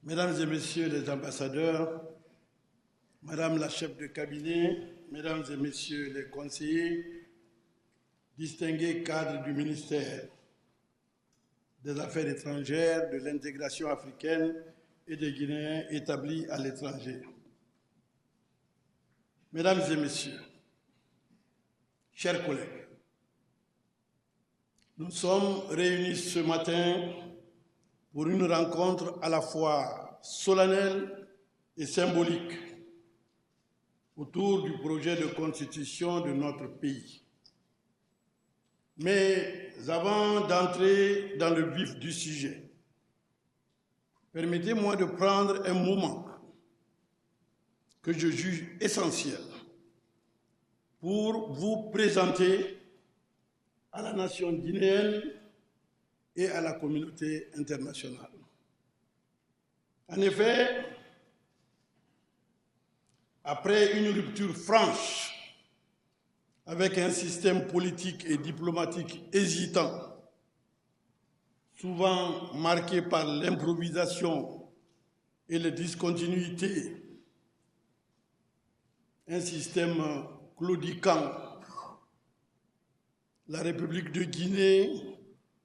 Mesdames et messieurs les ambassadeurs, Madame la chef de cabinet, Mesdames et messieurs les conseillers, distingués cadres du ministère des Affaires étrangères, de l'intégration africaine et des Guinéens établis à l'étranger. Mesdames et messieurs, chers collègues, nous sommes réunis ce matin pour une rencontre à la fois solennelle et symbolique autour du projet de constitution de notre pays. Mais avant d'entrer dans le vif du sujet, permettez-moi de prendre un moment que je juge essentiel pour vous présenter à la nation guinéenne et à la communauté internationale. En effet, après une rupture franche avec un système politique et diplomatique hésitant, souvent marqué par l'improvisation et la discontinuité, un système claudiquant, la République de Guinée,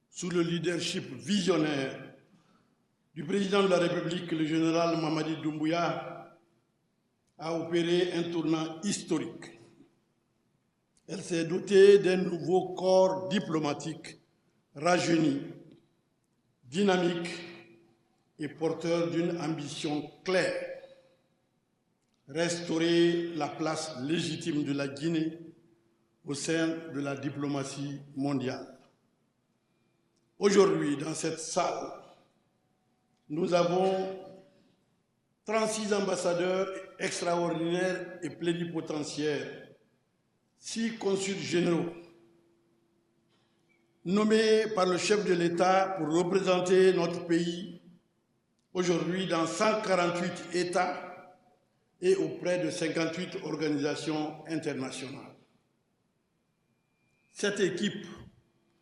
sous le leadership visionnaire du président de la République, le général Mamadi Doumbouya, a opéré un tournant historique. Elle s'est dotée d'un nouveau corps diplomatique rajeuni, dynamique et porteur d'une ambition claire: restaurer la place légitime de la Guinée au sein de la diplomatie mondiale. Aujourd'hui, dans cette salle, nous avons 36 ambassadeurs extraordinaires et plénipotentiaires, 6 consuls généraux, nommés par le chef de l'État pour représenter notre pays aujourd'hui dans 148 États et auprès de 58 organisations internationales. Cette équipe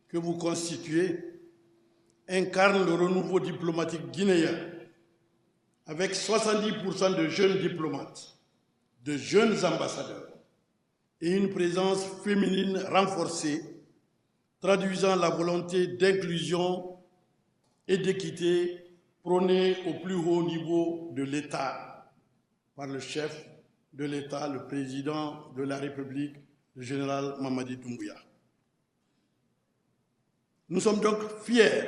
que vous constituez incarne le renouveau diplomatique guinéen avec 70% de jeunes diplomates, de jeunes ambassadeurs et une présence féminine renforcée, traduisant la volonté d'inclusion et d'équité prônée au plus haut niveau de l'État par le chef de l'État, le président de la République, le général Mamadi Doumbouya. Nous sommes donc fiers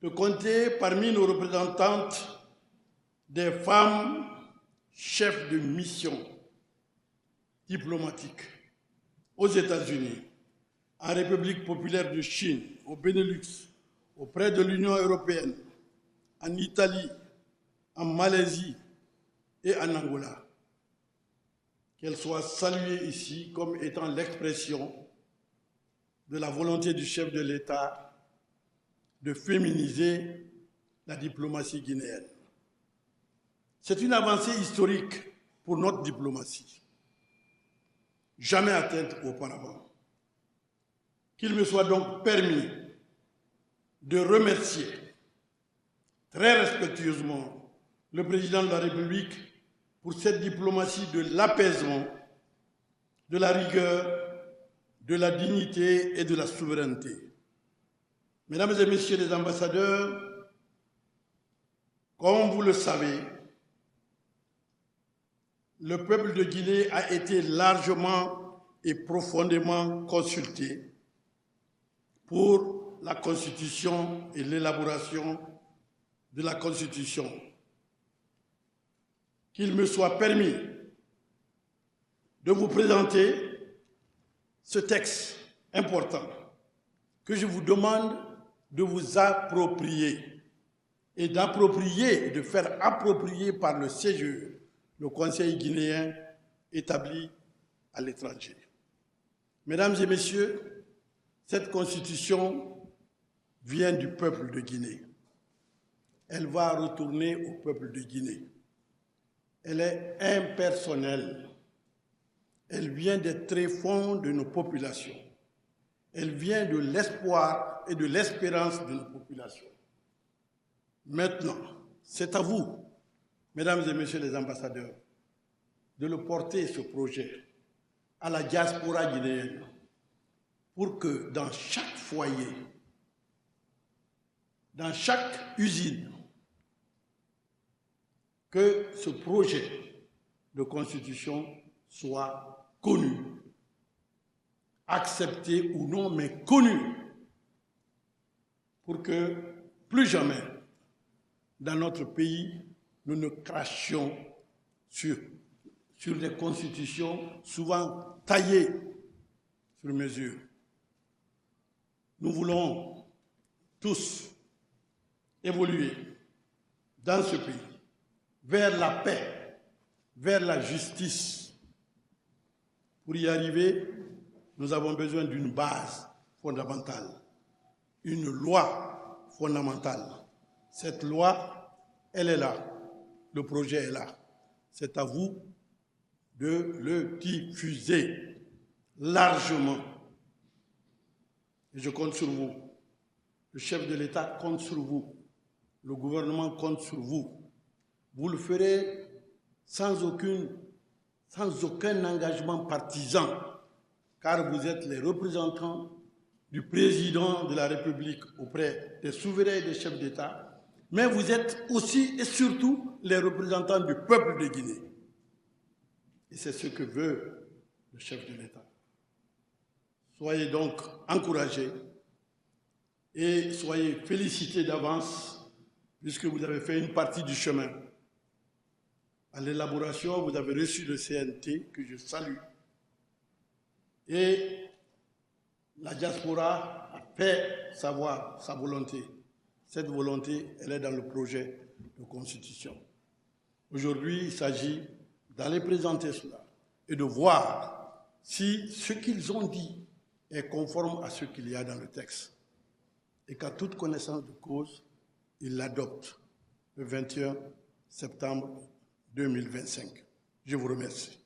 de compter parmi nos représentantes des femmes chefs de mission diplomatique aux États-Unis, en République populaire de Chine, au Benelux, auprès de l'Union européenne, en Italie, en Malaisie et en Angola. Qu'elles soient saluées ici comme étant l'expression de la volonté du chef de l'État de féminiser la diplomatie guinéenne. C'est une avancée historique pour notre diplomatie, jamais atteinte auparavant. Qu'il me soit donc permis de remercier très respectueusement le président de la République pour cette diplomatie de l'apaisement, de la rigueur, de la dignité et de la souveraineté. Mesdames et messieurs les ambassadeurs, comme vous le savez, le peuple de Guinée a été largement et profondément consulté pour la Constitution et l'élaboration de la Constitution. Qu'il me soit permis de vous présenter ce texte important que je vous demande de vous approprier et de faire approprier par le CGE, le Conseil guinéen établi à l'étranger. Mesdames et messieurs, cette constitution vient du peuple de Guinée. Elle va retourner au peuple de Guinée. Elle est impersonnelle. Elle vient des tréfonds de nos populations. Elle vient de l'espoir et de l'espérance de nos populations. Maintenant, c'est à vous, mesdames et messieurs les ambassadeurs, de le porter, ce projet, à la diaspora guinéenne, pour que dans chaque foyer, dans chaque usine, que ce projet de constitution soit connu, accepté ou non, mais connu, pour que plus jamais, dans notre pays, nous ne crachions sur des constitutions souvent taillées sur mesure. Nous voulons tous évoluer dans ce pays vers la paix, vers la justice. Pour y arriver, nous avons besoin d'une base fondamentale, une loi fondamentale. Cette loi, elle est là, le projet est là. C'est à vous de le diffuser largement. Et je compte sur vous. Le chef de l'État compte sur vous. Le gouvernement compte sur vous. Vous le ferez sans aucun engagement partisan, car vous êtes les représentants du président de la République auprès des souverains et des chefs d'État, mais vous êtes aussi et surtout les représentants du peuple de Guinée. Et c'est ce que veut le chef de l'État. Soyez donc encouragés et soyez félicités d'avance, puisque vous avez fait une partie du chemin. À l'élaboration, vous avez reçu le CNT, que je salue. Et la diaspora a fait savoir sa volonté. Cette volonté, elle est dans le projet de constitution. Aujourd'hui, il s'agit d'aller présenter cela et de voir si ce qu'ils ont dit est conforme à ce qu'il y a dans le texte. Et qu'à toute connaissance de cause, ils l'adoptent le 21 septembre 2025. Je vous remercie.